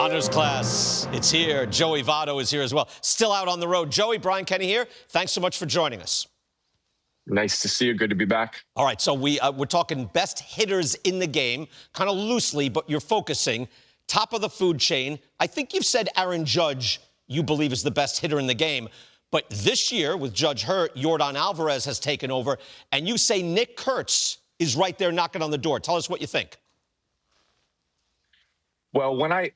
Honors class, it's here. Joey Votto is here as well. Still out on the road. Joey, Brian Kenny here. Thanks so much for joining us. Nice to see you. Good to be back. All right, so we're talking best hitters in the game, kind of loosely, but you're focusing. Top of the food chain. I think you've said Aaron Judge you believe is the best hitter in the game. But this year, with Judge hurt, Yordan Alvarez has taken over, and you say Nick Kurtz is right there knocking on the door. Tell us what you think. Well, when I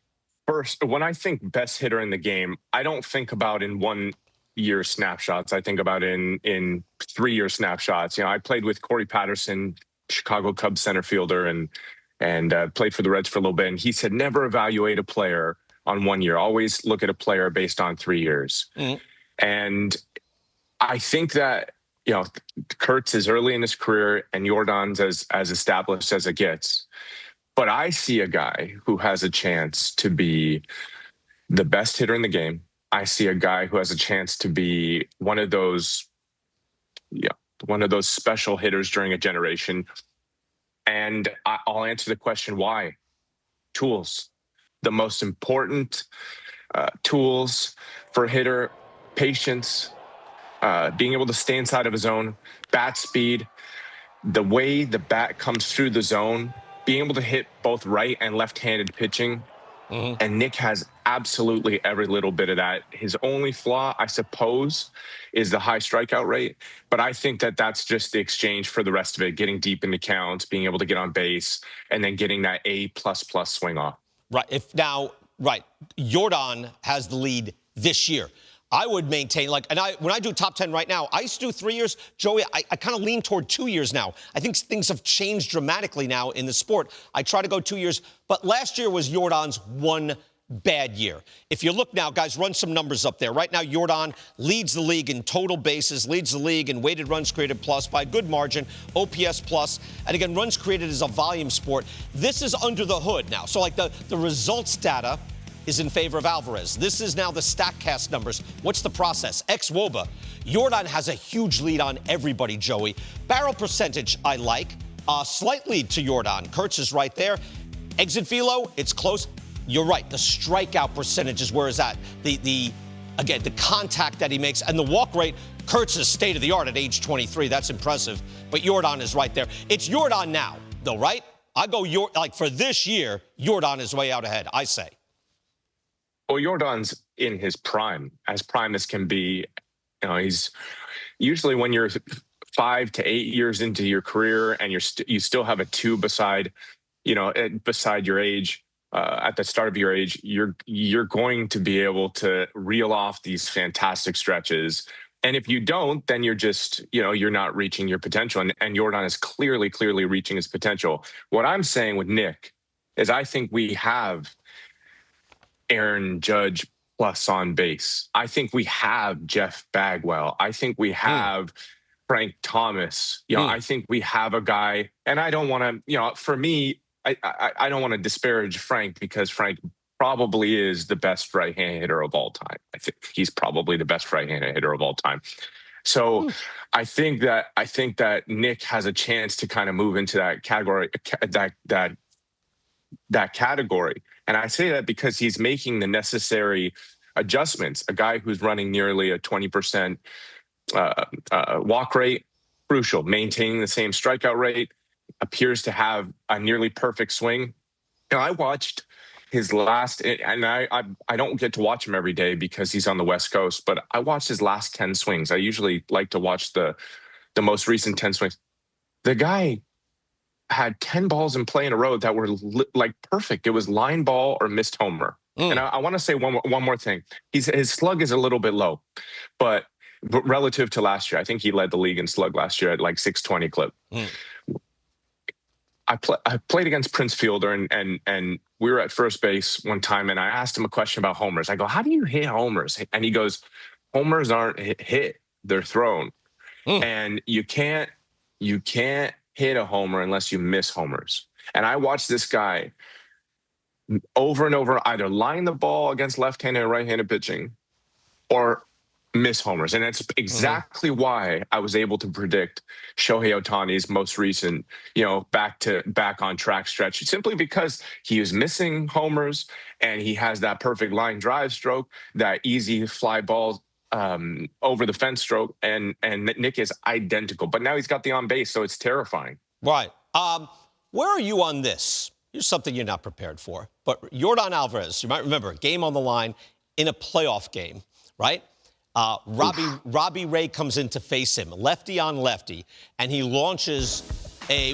think best hitter in the game, I don't think about in 1 year snapshots. I think about in 3 year snapshots. You know, I played with Corey Patterson, Chicago Cubs center fielder, and played for the Reds for a little bit. And he said, never evaluate a player on 1 year. Always look at a player based on 3 years. Mm-hmm. And I think that, you know, Kurtz is early in his career and Yordan's as established as it gets. But I see a guy who has a chance to be the best hitter in the game. I see a guy who has a chance to be one of those special hitters during a generation. And I'll answer the question, why? Tools. The most important tools for a hitter: patience, being able to stay inside of his zone, bat speed, the way the bat comes through the zone, being able to hit both right and left-handed pitching. Mm-hmm. And Nick has absolutely every little bit of that. His only flaw, I suppose, is the high strikeout rate. But I think that that's just the exchange for the rest of it, getting deep into counts, being able to get on base, and then getting that A++ swing off. Right. Yordan has the lead this year. I would maintain, when I do top 10 right now, I used to do 3 years. Joey, I kind of lean toward 2 years now. I think things have changed dramatically now in the sport. I try to go 2 years, but last year was Yordan's one bad year. If you look now, guys, run some numbers up there. Right now, Yordan leads the league in total bases, leads the league in weighted runs created plus by a good margin, OPS plus, and again, runs created is a volume sport. This is under the hood now. So like the results data is in favor of Alvarez. This is now the StatCast numbers. What's the process? Ex-WOBA. Yordan has a huge lead on everybody, Joey. Barrel percentage, I like. Slight lead to Yordan. Kurtz is right there. Exit velo, it's close. You're right. The strikeout percentage is where is that. The contact that he makes and the walk rate. Kurtz is state of the art at age 23. That's impressive. But Yordan is right there. It's Yordan now, though, right? I go for this year, Yordan is way out ahead, I say. Well, Yordan's in his prime as can be. You know, he's usually when you're 5 to 8 years into your career and you still have a 2 beside your age. At the start of your age, you're going to be able to reel off these fantastic stretches. And if you don't, then you're just, you're not reaching your potential. And Yordan is clearly reaching his potential. What I'm saying with Nick is I think we have Aaron Judge plus on base. I think we have Jeff Bagwell. I think we have Frank Thomas. I think we have a guy, and I don't want to, for me, I don't want to disparage Frank because Frank probably is the best right-handed hitter of all time. I think he's probably the best right-handed hitter of all time. So I think that Nick has a chance to kind of move into that category, that category. And I say that because he's making the necessary adjustments. A guy who's running nearly a 20% walk rate, crucial. Maintaining the same strikeout rate, appears to have a nearly perfect swing. I watched his last, and I don't get to watch him every day because he's on the West Coast, but I watched his last 10 swings. I usually like to watch the most recent 10 swings. The guy had 10 balls in play in a row that were like perfect. It was line ball or missed homer. And I want to say one more thing. His slug is a little bit low, but relative to last year, I think he led the league in slug last year at like 620 clip. I played against Prince Fielder, and we were at first base one time, and I asked him a question about homers. I go, how do you hit homers? And he goes, homers aren't hit, they're thrown. And you can't hit a homer unless you miss homers. And I watched this guy over and over either line the ball against left-handed or right-handed pitching or miss homers. And that's exactly why I was able to predict Shohei Ohtani's most recent, back on track stretch, simply because he is missing homers and he has that perfect line drive stroke, that easy fly ball over the fence stroke, and Nick is identical. But now he's got the on base, so it's terrifying. Right. Where are you on this? Here's something you're not prepared for. But Yordan Alvarez, you might remember, game on the line in a playoff game, right? Robbie Ray comes in to face him, lefty on lefty, and he launches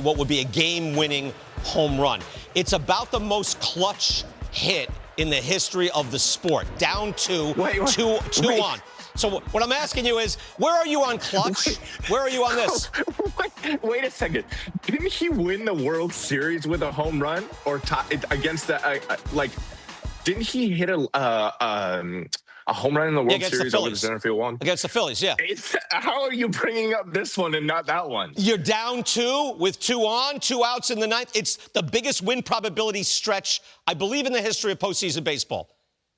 what would be a game-winning home run. It's about the most clutch hit in the history of the sport. Down two on. So what I'm asking you is, where are you on clutch? Where are you on this? Wait a second. Didn't he win the World Series with a home run or against the Didn't he hit a home run in the World Series over the center field one? Against the Phillies, yeah. How are you bringing up this one and not that one? You're down 2 with 2 on, 2 outs in the ninth. It's the biggest win probability stretch, I believe, in the history of postseason baseball.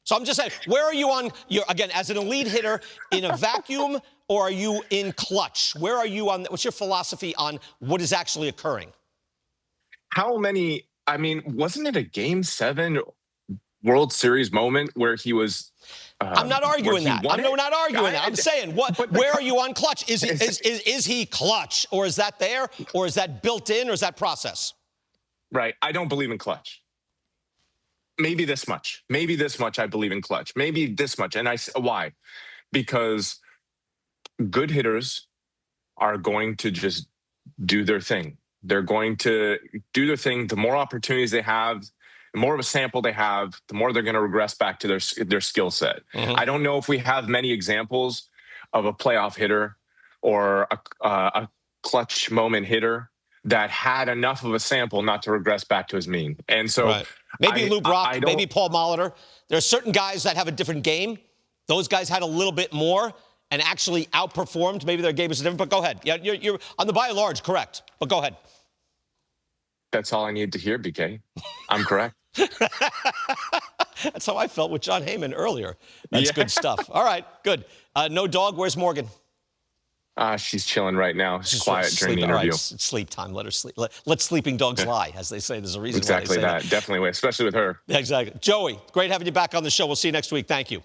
So I'm just saying, where are you on, again, as an elite hitter, in a vacuum, or are you in clutch? Where are you on, what's your philosophy on what is actually occurring? Wasn't it a Game 7 World Series moment where he was... I'm not arguing that. I'm not arguing that. I'm saying, where are you on clutch? Is he clutch, or is that there, or is that built in, or is that process? Right. I don't believe in clutch. Maybe this much. I believe in clutch. Maybe this much. And why? Because good hitters are going to just do their thing. They're going to do their thing. The more opportunities they have, the more of a sample they have, the more they're going to regress back to their skill set. I don't know if we have many examples of a playoff hitter or a clutch moment hitter that had enough of a sample not to regress back to his mean. And so maybe Lou Brock, maybe Paul Molitor. There are certain guys that have a different game. Those guys had a little bit more and actually outperformed. Maybe their game is different, but go ahead. Yeah, you're on the by and large correct, but go ahead. That's all I need to hear, BK. I'm correct. That's how I felt with John Heyman earlier. That's good stuff. All right, good. No dog. Where's Morgan? She's chilling right now. She's quiet during the interview. Right, it's sleep time. Let her sleep. Let sleeping dogs lie, as they say. There's a reason exactly why they say that. Definitely, especially with her. Exactly. Joey, great having you back on the show. We'll see you next week. Thank you.